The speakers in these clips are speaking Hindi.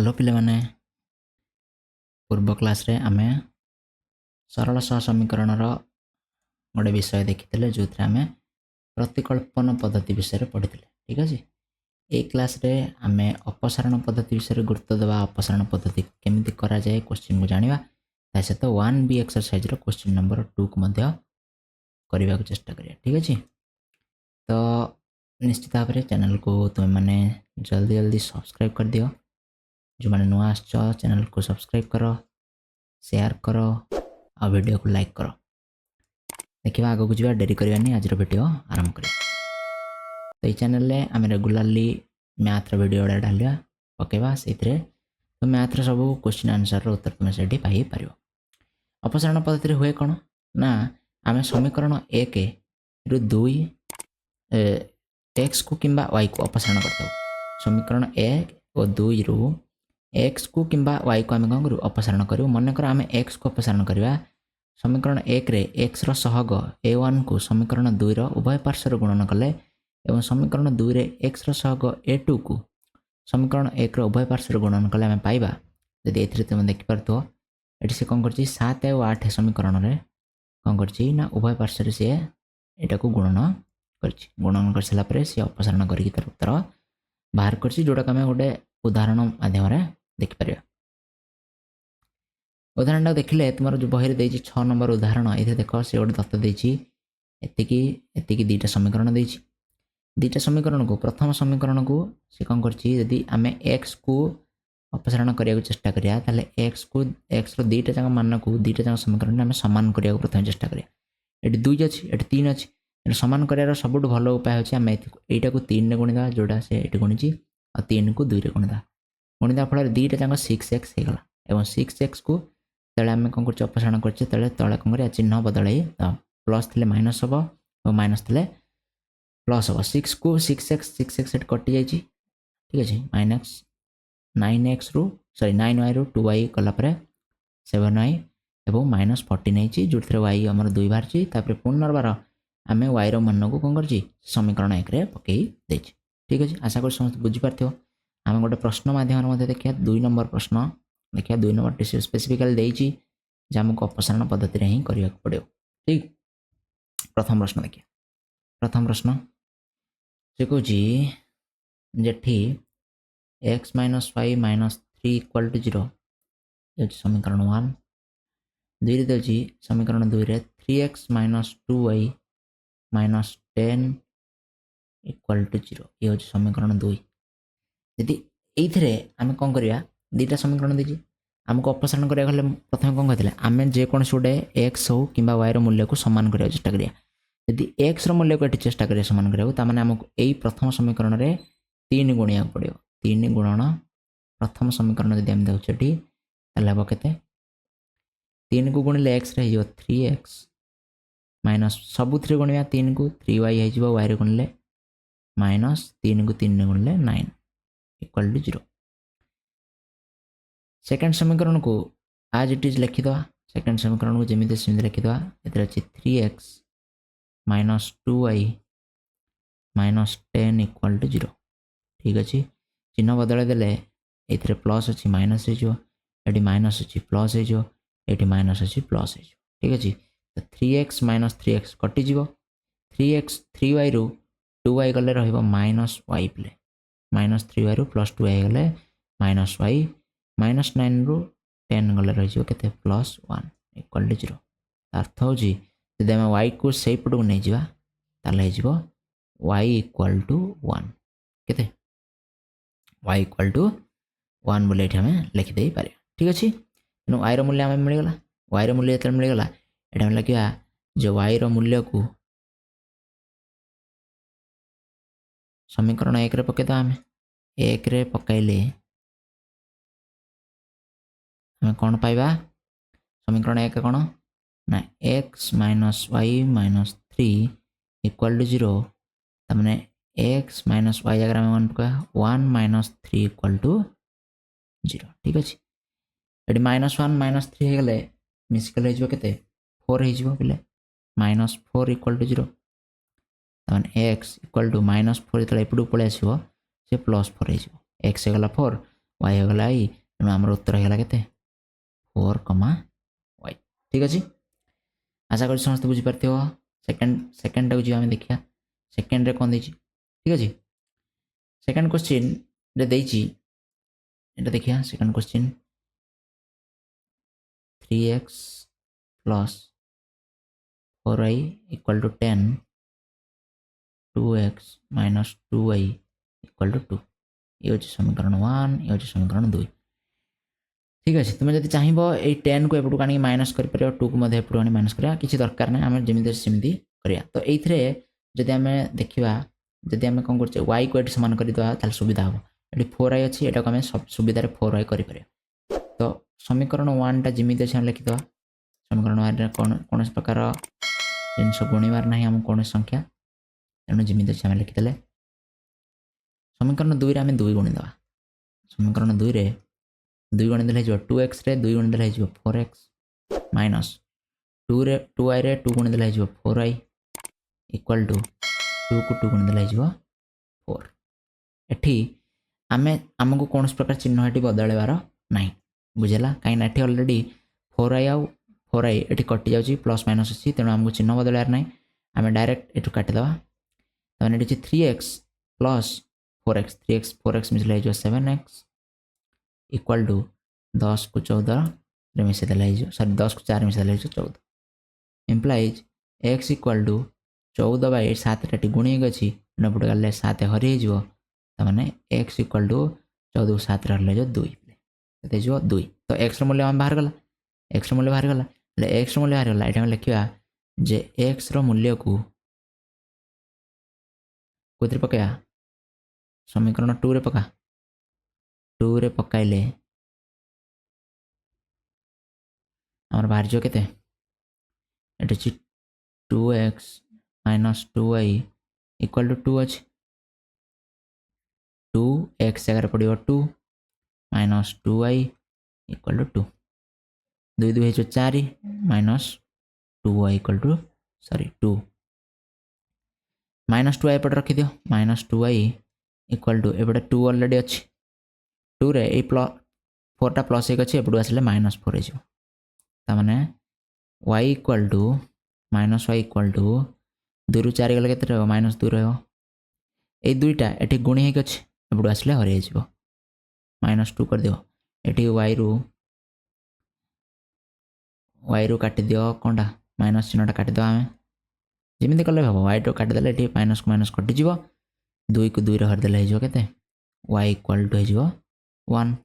हेलो पिले माने पूर्व क्लास रे आमे सरल सह समीकरण गोटे विषय देखी जो आम प्रतिकल्पन पद्धति विषय पढ़ी ठीक अच्छे। ये क्लास रे आमे अपसारण पद्धति विषय गुरुत्व देवा अपसारण पद्धति केमिति करा जाए क्वेश्चन को जानिबा ता सहित 1B एक्सरसाइज रो क्वेश्चन नंबर 2 को मध्य करने को चेष्टा करिया ठीक अच्छे। तो निश्चित भाव में चैनल को तुम मैंने जल्दी जल्दी सब्सक्राइब कर दियो। जो मैंने नुआ आस चैनल को सब्सक्राइब करो, शेयर करो आ वीडियो को लाइक करो। देखिए आगे को जी डेरी करवानी आज वीडियो आरंभ करिया। तो ये चैनल रे आम रेगुलाली मैथ वीडियो डालिया पकेबा से तो मैथ सब क्वेश्चन आंसर उत्तर तुम से पाई पार। अपसारण पद्धति हुए कौन ना आम समीकरण 1 रु 2 एक्स को किंबा वाई को अपसारण करता। समीकरण 1 और 2 रु एक्स को किंबा वाई को आम कौन करूँ अपसारण करूँ। मनकर आम एक्स को अपसारण करवा समीकरण 1 रे एक्स सहग a1 को समीकरण 2 उभय पार्श्वर गुणन कले एवं समीकरण 2 रे एक्स सहग a2 को समीकरण 1 उभय पार्श्वर गुणन कले आम पाइबा। जदि ए तुम देखिपार ये से कौन कर 7 और 8 समीकरण रे कौन कर उभय पार्श्वर सी यहाँ को गुणन गुणन कर सारापर सी अपसारण कर उत्तर बाहर कर जोटा आम गोटे उदाहरण माध्यम देखिपर। उदाहरण देखिले तुम जो बही दे 6 नंबर उदाहरण ये देख से गोटे दत्त देती दुईटा समीकरण देती दुईटा समीकरण को प्रथम समीकरण को सी कौन कर आम एक्स को अपसारण करने को चेष्टा करिया ताले एक्स को एक्स दुईटा जाक मान को दुईटा जाक समीकरण आम सामान करने को प्रथम चेष्टा करिया। ये 2 अच्छी ये 3 अच्छी सामान करार सब भल उपाय अच्छे आम यहाँ को 3 रे गुणीदा जोड़ा से ये गुणी और 3 को 2 रे गुणीदा फल दुईटा जाक 6x होगा और 6x को तेरे आम कौन कर अपसारण करते तले कौन कर चिन्ह बदल प्लस थे माइनस हम और माइनस थे प्लस हम 6 को 6x कटि जाइए ठीक अच्छे माइनस 9x रु सॉरी 9y रु 2y कलापर 7y और माइनस 14 जो y आमर 2 बाहरी पुनर्बार आम y मान को कौन कर समीकरण 1 रे पकई दे ठीक अच्छे। आशा कर समस्त बुझीपार आम गोटे प्रश्न माध्यम देखिए 2 नंबर प्रश्न देखिए 2 नंबर स्पेसिफिकली देती आमको अपसारण पद्धति हिं करने पड़ो ठीक। प्रथम प्रश्न देखिए प्रथम प्रश्न से कौन जेठी x minus y minus 3 equal to 0 ये समीकरण 1 दुई दे समीकरण 2 रे 3x minus 2y minus 10 equal to 0 ये हूँ समीकरण 2। यदि ये आम कौन करवा दुईटा समीकरण दीजिए आमको अपसारण करा प्रथम कौन कहते आम जेकोसी गोटे एक्स हो कि वाई मूल्य को सामान करने चेष्टा करिया। यदि एक्स मूल्य को ये चेष्टा करिया सामान करने आमको यही प्रथम समीकरण में 3 गुणिया पड़ो 3 गुणन प्रथम समीकरण जब आम देखे हम के 3 को गुणिले एक्स रे 3x माइनस सबू 3 गुणिया 3 को 3y हो वाई गुणिले माइनस 3 को 3 गुणिले 9 इक्वाल टू 0। सेकेंड समीकरण को आज इट इज लिखिद सेकेंड समीकरण को जमी सेमती लिखिद ये अच्छे 3x minus 2y minus 10 equal to 0 ठीक अच्छे। चिन्ह बदल देले ये प्लस अच्छी माइनस ये माइनस अच्छी प्लस ये माइनस अच्छी प्लस ठीक अच्छे। तो 3x minus 3x कटिज 3x 3y रु 2y गले minus y play minus 3y रु प्लस 2y गले माइनस y माइनस 9 रु 10 गले रही प्लस 1 इक्वाल टू 0। अर्थ हूँ जब आम y को से पट को नहीं जावा y इक्वाल टू 1 के y इक्वाल टू 1 बोले आम लिखिदे पारे ठीक अच्छे। तेणु y मूल्य आम मिलगला y मूल्य जो मिलगला ये लिखा जो y मूल्य को समीकरण 1 रे पकईद आम 1 रे पकईले आम कौन पाइबा समीकरण 1 कौन ना x minus y minus 3 equal to 0 तमें x माइनस वाई जगह मान पका 1 माइनस 3 इक्वाल टू 0 ठीक अच्छे। ये माइनस 1 माइनस 3 हो गले मिसिकल के 4 हो माइनस 4 इक्वाल टू 0 तमें x इक्वाल टू माइनस 4 जो एपटू पलि आसो से प्लस 4 हो एक्स गला 4 y होगला i तेणु आमर उत्तर होगला केते 4, y ठीक अछि। आशा करी समस्त बुझी पारथिबो। सेकंड टाକୁ जी आमे देखिया सेकंड रे कोन देछि ठीक अछि। सेकंड क्वेश्चन रे देछि एटा देखिया second question 3x plus 4y equal to 10 2x minus 2y equal to 2 ये होछि समीकरण 1 ये होछि समीकरण 2 ठीक अछि। तुम जदि चाहिबो ए 10 को एपटु कानी माइनस कर परियो 2 को मध्ये एपटु कानी माइनस करिया किछि दरकार नै हम जेमिति सेमिति करिया। तो एइथरे जदि हमें देखिबा जदि हमें कोन करछे y को एठी समान करि दवा ताल सुविधा हो। एठी 4y अछि एटा को हमें सब सुविधा रे 4y करि परिया। तो समीकरण 1 टा जेमिति अछि हम लिखि दवा समीकरण 1 रे कोन प्रकार जिनस गुणिबार नाही हम कोन संख्या तेणु जेमिति अछि हम लिखि देले। समीकरण 2 रे हमें 2 गुणि दवा समीकरण 2 रे 2 गुणि देले जो 2x रे 2 गुणि देले जो 4x माइनस 2 रे 2y रे 2 गुणि देले जो 4y इक्वल टू 2 को 2 गुणि देले जो 4 एठी आमे हमको कोन प्रकार चिन्ह एठी बदलेबार नाही बुझला काई ना एठी ऑलरेडी 4y आउ 4y एठी कटि जाउची प्लस माइनस अछि तेणु हमको चिन्ह बदलेबार नाही आमे डायरेक्ट एठु काटि दवा तने एठी 3x plus 4x 3x 4x मिसले जो 7x इक्वल टू 10 को 14 रे मिसे देले सॉरी 10 को 4 मिसे देले 14 implies x equal to 14 by 7 रे गुणी गछि नपड गले 7 हरि जिवो त माने x इक्वल टू 14 को 7 रे हरले जो 2 ते जो 2 तो x रो मूल्य हम बाहर गला x रो मूल्य बाहर गला ले x रो मूल्य बाहर गला एटा हम लिखिबा जे x रो मूल्य को कोतिर पकाया समीकरण 2 रे पका 2 रे पकाइले हमर बाहर जो केते एटा छि 2x minus 2y equal to 2 अछि 2x जगह पड़ियो 2 minus 2y equal to 2 2 2 है 4 minus 2y equal to sorry 2 minus 2y पड़ रखि दियो minus 2y equal to एबडे 2 already अछि 2 रे ए प्लस 4 टा प्लस 1 अछि एबडू आसले minus 4 हे जो ता माने y equal to minus y equal to 2 रु 4 गले केते रहबो minus 2 रहबो ए दुईटा एठी गुणी हे गछ एबडू आसले हरि जिवो -2 कर दियो एठी y रू काटि दियो कोंडा माइनस चिन्हटा काटि दो आमे जेमिति कले भाबो y तो काटि देले एठी माइनस को माइनस कटि जिवो 2 को 2 रे हर देले हे जो केते y इक्वल टू हे जिवो 1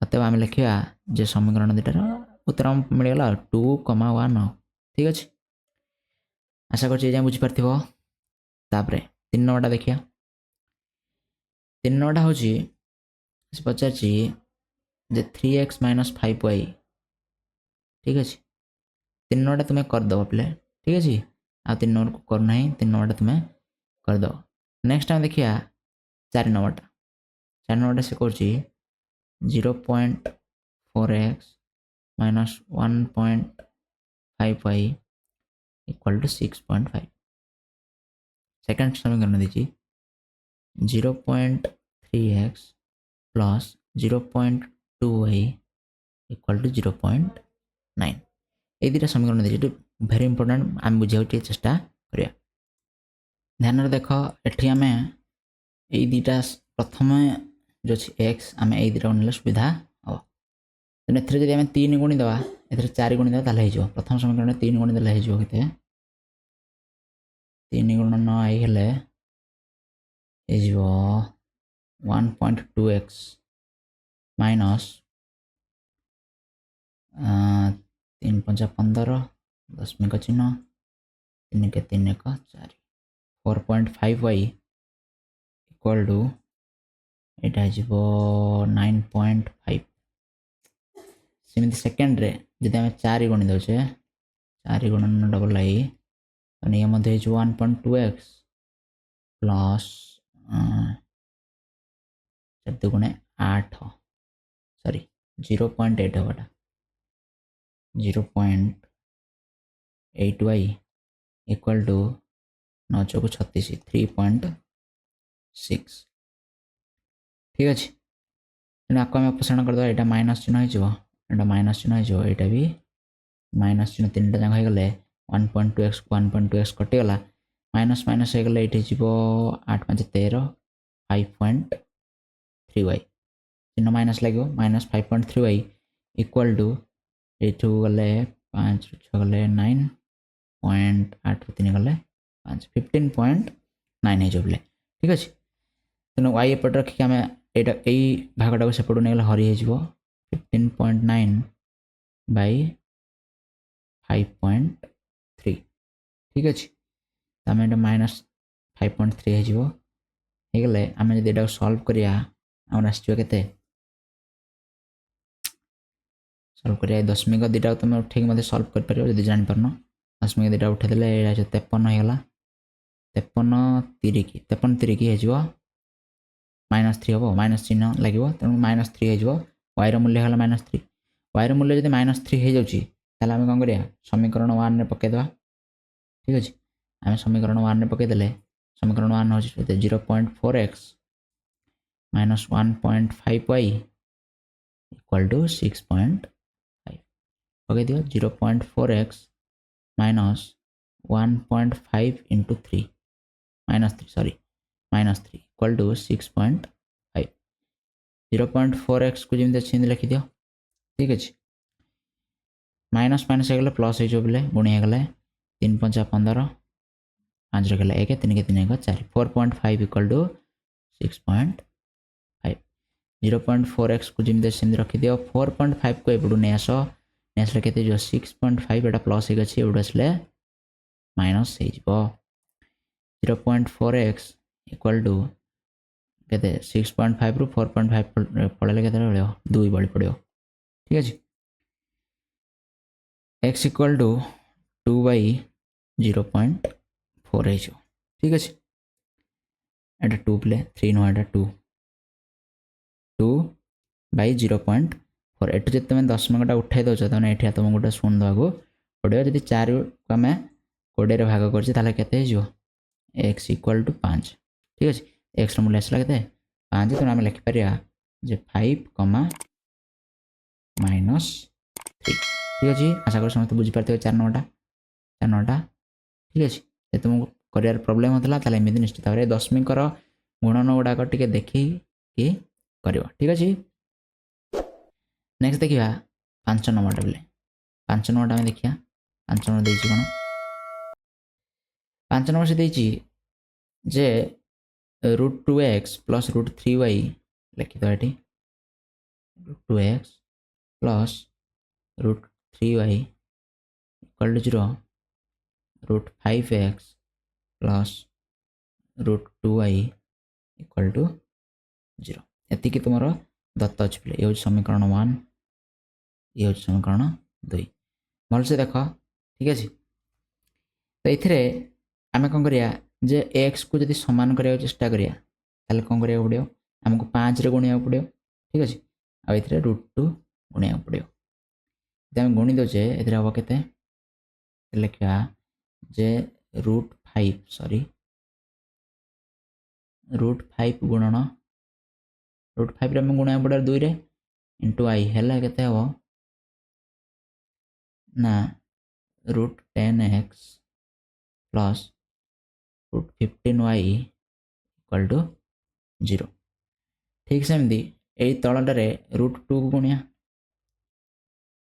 अतः आमे लिखिया जे समीकरण दिटार उत्तर मिल गेला 2, 1 ठीक अछि। आशा करछि जे बुझि परथिबो तापरे 3 नंबरटा देखिया 3 नंबरटा होची से पचारछि जे 3x - 5y ठीक अछि 3 नंबरटा तुमे कर दो प्ले ठीक अछि आ 3 नंबर को कर नाही 3 नंबरटा तुमे कर दो। नेक्स्ट टाइम देखिया 4 नंबरटा 4 नंबरटा से करछि 0.4x minus 1.5y equal to 6.5 second समीकरण दीजिए 0.3x plus 0.2y equal to 0.9 ए दुटा समीकरण दीजिए वेरी इंपोर्टेंट आम बुझाउ चेष्टा करिया ध्यान रे देखो एठी आमे ए दुटा प्रथम जो x आमे ए दुटा नेले सुविधा हो तने एथरे जदि आमे 3 गुणी दवा एथरे 4 गुणी दवा ताले हे जो प्रथम समीकरण 3 गुणी देले हे जो केते 3 गुण 9 आई हेले हे जो 1.2x minus 3 5 15 दशमिक चिन्ह 3 के 3 1 4 4.5y equal to एटा जीवो 9.5 सेमिति सेकंड रे जदि हम 4 गुणी दउछे 4 गुणन डबल आई अनि ये मध्ये जो 1.2x प्लस 4 गुणे 8 सॉरी 0.8 होगा 0.8y इक्वल टू 9 चौको 36 3.6 ठीक अछि तेणु आपको आम अपसारण करदे यहाँ माइनस चिन्ह हो माइनस चिन्ह हो यहाँ भी माइनस चिन्ह तीन टा जाक होगले 1.2x को 1.2x कटिगला माइनस माइनस होगले ये 8 5 13 5.3y चिन्ह माइनस लगे माइनस 5.3y इक्वल टू ये गले 5 6 गले 9.8 3 गले 5 15.9 हो बोले ठीक अच्छे तेणु y एपट रखिक आम यही भागटा सेपटू नहीं हरी हो 15.9 by 5.3 ठीक अच्छे आम ये माइनस 5.3 होगले आम जब सल्व करिया आम आसो के सल्व करिया दशमिक दुटा तुम ठीक मत सल्व कर पार जब जापार दशमिक दुटा उठेदेले 53 होगा 53 तिरिकी हो माइनस 3 हम माइनस चिन्ह लगे तेणु माइनस 3 हो वायर मूल्य है माइनस 3 वायर मूल्य जब माइनस 3 हो जाए आम कौन करिया समीकरण 1 में पकईदे ठीक अच्छे आम समीकरण 1 में पकईदे समीकरण 1 हूँ 0.4x minus 1.5y equal to 6.5 पकई दियो 0.4x minus 1.5 into 3 minus 3 equal to 6.5 0.4x को जमी अच्छे लिखि दियो ठीक अच्छे माइनस माइनस होगले प्लस हो बोले गुणी होगले 3 5 15 5 रखा 1 3 के 3 1 4 4.5 इक्वल टू 6.5 0.4x को जमी अच्छे रखी दियो 4.5 को एपटू नहीं आस नहीं के 6.5 एटा प्लस हो एपटू आसले माइनस हो 0.4x इक्वल टू के 6.5 रु 4.5 पड़े के 2 बड़ी पड़ो ठीक अच्छे x इक्वल टू 2 by 0.4 ठीक अच्छे एटा 2 प्ले 3 नुह एटा 2 by 0.4 एटू जब तुम दशमिकटा उठाई दौच तमें ये तुम गोटे शून्य देवा पड़ो जब 4 को आम 20 भाग कर एक्स इक्वल टू 5 ठीक अच्छे एक्स मूल्य आसला के 5 तेणु आम लिखिपर 5 माइनस 3 ठीक अच्छे आशा कर समस्त बुझीपारे 4 नौटा ठीक अच्छे जब तुमको कर प्रोब्लेम होता है एमती निश्चित भाव में दशमिकर गुणन गुड़ाक टे देखिए कर ठीक अच्छे नेक्स्ट देखा 5 नंबर बोले 5 नंबर आम देखिए 5 नंबर देखिए कौन 5 नंबर से देखिए जे √2x प्लस √3y लिखिद ये √2x plus √3y equal to 0 √5x plus √2y equal to 0 एतिकी तुम दत्त अच्छे बोले ये समीकरण 1 ये समीकरण 2 भलसे देख ठीक अच्छे तो ये आम कौन करिया जे एक्स को जब सामान करने चेष्टा करिया ताले कौन करिया पड़ो आमको 5 रे गुणिया पड़ो ठीक अच्छे आउ √2 गुणिया पड़ो जब आम गुणी दौचे ये हम के लिखा जे √5 गुणन √5 रे आम गुणा पड़ो 2 रे इंटू आई है के ना √10x plus √15y equal to 0 ठीक सेमती यही तलटारे √2 को गुणिया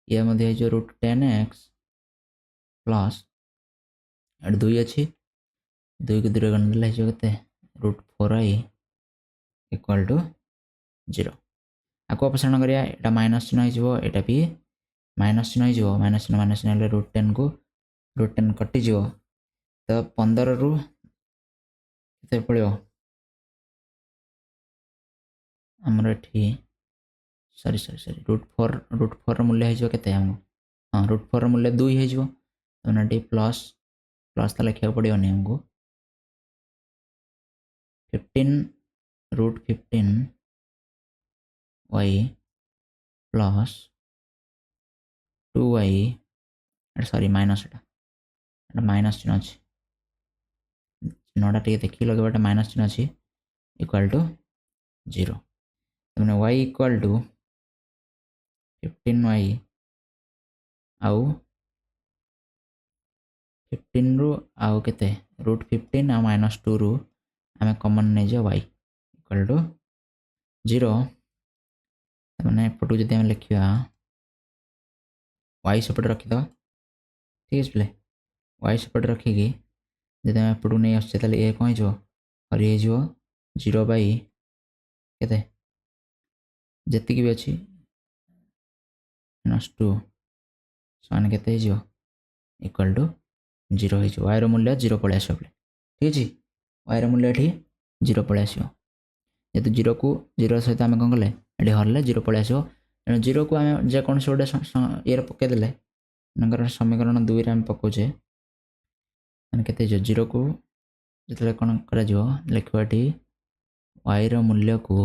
ये √10x प्लस 2 अच्छी 2 को 2 गणदेले के √4y इक्वल टू 0 आपको अपसारण करिया एटा माइनस चिन्ह हो यहाँ भी माइनस चिन्ह हो माइनस चिन्ह √10 को √10 कटिज तो 15 रु के पड़ो आमर ये सरी √4 मूल्य हो हाँ √4 मूल्य 2 हो प्लस प्लस तो लिखा पड़ोनी आमको 15 √15y plus 2y sorry minus एटा माइनस चिन्ह अच्छे चिन्हटा टे देखिए लगे माइनस चिन्ह अच्छे इक्वल टू 0 मैंने y इक्वल टू 15y आउ 15 रु आउ केते √15 आ -2 रु आम कमन नहीं जाओ y इक्वल टू 0 मैंने एपटू जब लिखा y सेपटे रखीद ठीक है पे y सेपटे रखिकी जब आम एपटू नहीं आसचे ए कौन हो हरी हो 0 बै के जी भी अच्छी -2 सान के इक्वल टू 0 हो वायर मूल्य 0 पलि आस ठीक अच्छे वायर मूल्य ये 0 पलि आस जेहतु 0 को 0 सहित आम कौन कले ये हरले 0 पलि आस तेणु 0 को आम जेकोसी गोटे ये पकईदे समीकरण 2 आम पकाचे के 0 को जो कौन कर लिखा वायर मूल्य को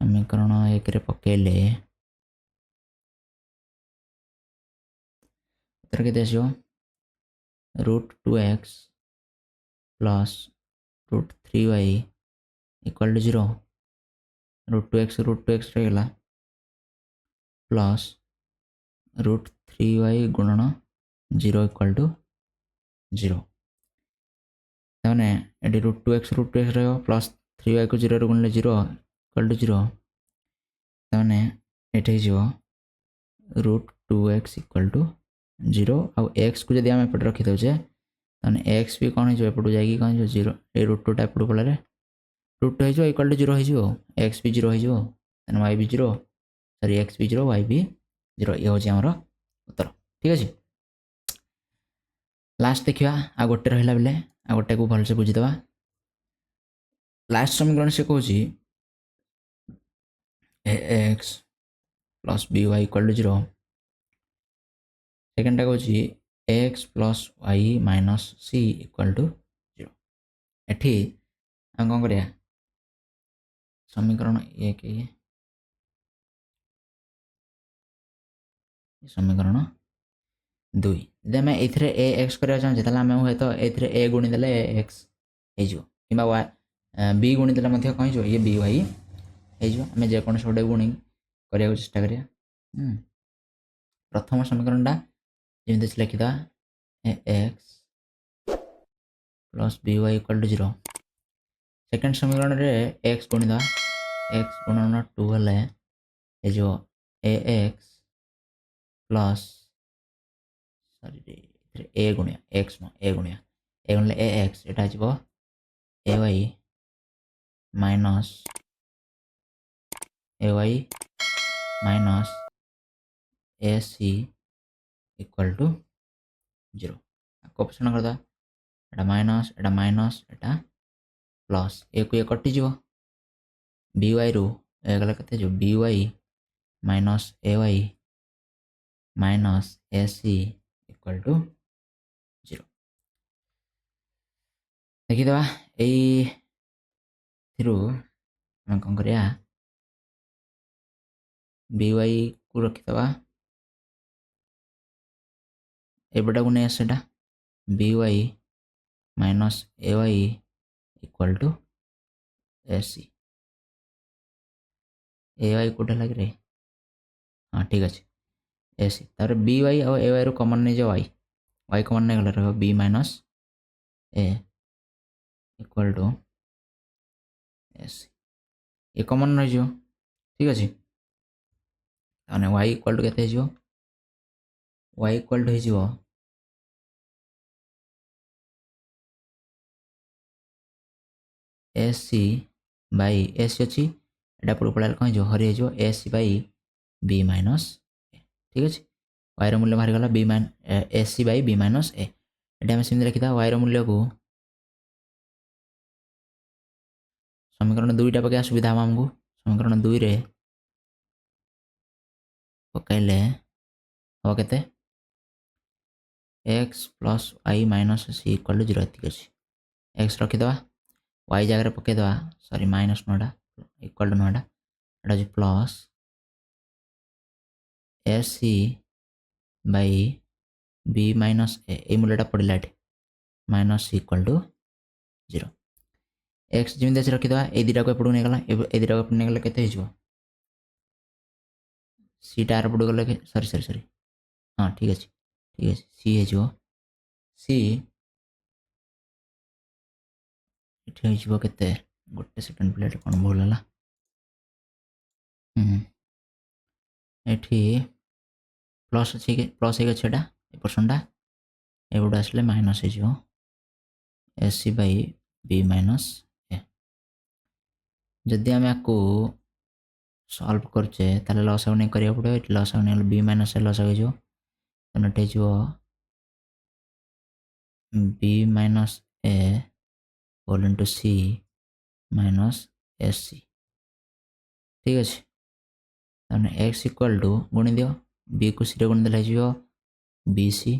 समीकरण 1 पकईले के √2x plus √3y equal to 0 √2x रहीगला प्लस √3y गुणन 0 इक्वल टू 0 तमाने ये √2x रहा प्लस 3y को 0 गुणले 0 इक्वल टू 0 तमाने ये √2x इक्वल टू 0 आउ x को जब आम एपटे रखी दौचे ताने x भी कौन हो एपटू जाकि कौन हो 0 ये √2 टा एपटू पड़े √2 हो इक्वल टू 0 हो x भी 0 हो y भी 0 सॉरी x भी 0 y भी 0 ये हूँ आमर उत्तर ठीक अच्छे लास्ट देखा आ गोटे रहा बेले आ गोटे को भलसे बुझीदे लास्ट समीकरण से कौन ax plus by equal to 0 सेकेंडटा कौन ax plus y minus c equal to 0 एठी आम कौन करिया समीकरण 1 समीकरण 2 जब आम ए एक्स करा चाहे तेल आम हे तो ए गुणीदे एक्स हो कि बी गुणीदे कौन हो ये बी वाई होमें जेकोसी गोटे गुणी करने चेष्टा करिया प्रथम समीकरणटा जमी लिखिद x plus b y equal to 0 second समीकरण में एक्स गुणीद एक्स गुणन 2 हेल्ले a x plus sorry a गुणिया एक्स न ए गुणिले ए एक्स यहाँ a y minus a y minus a c equal to 0 option करदा एटा माइनस एटा प्लस ए को ए कटिज बी वाई रू गला के b y minus a y minus a c equal to 0 देखीद यू कौन कर बी वाई को रखीद एपटा को नहीं आसेटा b y minus a y equal to a c a y कोटा लगे हाँ ठीक अच्छे ए सी तार बी वाई और ए वाई रू कमन नहीं जाओ वाई कमन नहीं गला रहा b minus a equal to a c a common रही ठीक अच्छे वाई इक्वल टू के वाई इक्वल टू हो ए सी बै ए सी अच्छी एटा पूर्व पड़ा कौन हो हरी हो ए सी बै बी माइनस ए ठीक अच्छे वायर मूल्य बाहरी गला बी माइन ए सी बै बी माइनस ए ये आम सेमती लिखिदा वायर मूल्य को समीकरण 2टा पकड़ा सुविधा हम आमको समीकरण 2 रे पकड़े हम के x plus y minus c equal to 0 अच्छे एक्स रखीद वाई जगह पकईद सॉरी माइनस नोटा इक्वल टू नोटा एटा प्लस ए सी बै बी माइनस ए मूल्यटा पड़ा ये minus c equal to 0 x जमी अच्छे रखीदा ए दुटा को एपटू नहीं गला ए दुटा को एपटू नहीं गला केते हो सी टार पड़ गले सरी सरी सरी हाँ ठीक अच्छे सी हो सी ये हो केते गोटे सेकेंड प्लेट कौन भूल है ये प्लस अच्छे प्लस हो गया ए पर्सनटा एपटू आसले माइनस हो एस सी बै बी माइनस ए जदि आम आपको सल्व करचे ताले लस आउट नहीं करिया पड़ो ये लस आउट नहीं बी माइनस ए लस हो तेनाटे हो बी माइनस ए होल इंटू सी माइनस एस सी ठीक अच्छे एक्स इक्वाल टू गुणी दियो बी को सी गुणी देला हो बी सी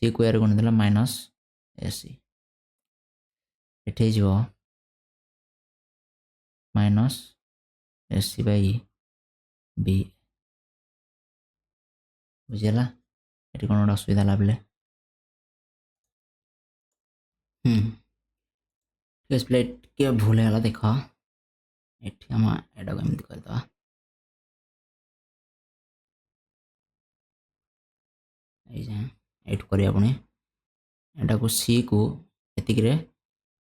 सी को यार गुणी देला माइनस एस सी ये हो माइनस एस सी बै बी बुझीगला ये कौन गोटे असुविधा ला बेले प्लेट के भूल है देख ये आम एटा को एमती करदे ये करिया पुणी एटा को सी को एतिक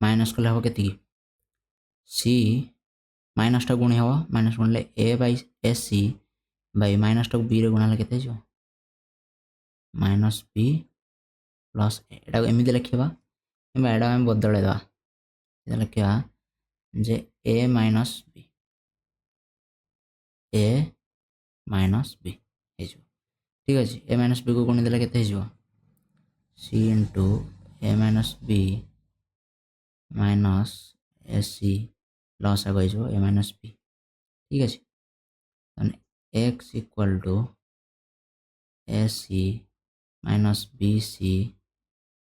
माइनस कले हम के सी माइनस टा गुणी हम माइनस गुणले ए by S C by minus टा बी रे गुणा के माइनस बी प्लस एटा को एमती लिखा एटा आम बदल लिखा जे ए माइनस बी ठीक अच्छे ए माइनस बी को गुणी देले के c into a minus b minus s c लस आगे ए माइनस बी ठीक अच्छे x equal to a c minus b c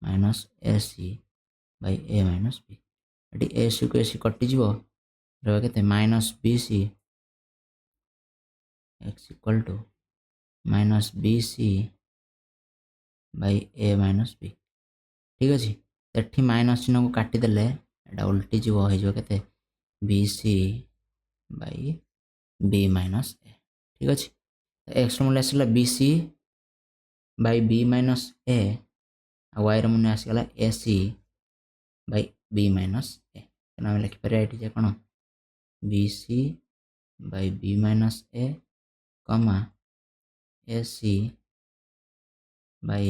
minus a c बै ए माइनस बी ये ए सी को ए सी कटिज के minus b c x equal to minus b c बै ए माइनस बी ठीक अच्छे एटी माइनस चिन्ह को काटिदेले एटा उल्टी जीव हो के बी सी बै बी माइनस ए ठीक अच्छे एक्स मूल्य आसला बी सी बै बी माइनस ए वाई मूल्य आसगला ए सी बै बी माइनस ए आम लिखिपर ये कौन बी सी बै बी माइनस ए कमा ए सी बै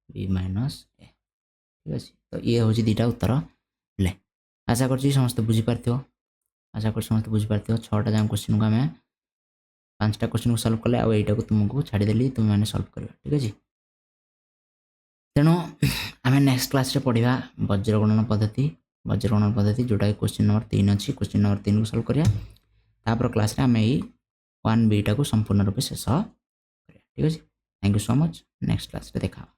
बी माइनस ए ठीक अच्छे तो ये हूँ दुटा उत्तर ले आशा कर समस्त बुझीपार आशा कर समस्त बुझीपार 6टा जहाँ क्वेश्चन को आम 5टा क्वेश्चन को सल्व कले आईटा को तुमको छाड़देली तुम मैंने सल्व कर ठीक अच्छे तेणु आम नेक्स्ट क्लास रे पढ़ा वज्रगणन पद्धति जोटा कि क्वेश्चन नंबर 3 अच्छी क्वेश्चन नंबर 3 को सल्व करिया तापर क्लास रे आम यही 1B टा को संपूर्ण रूप से शेष ठीक अच्छे thank you so much next class रे देखा।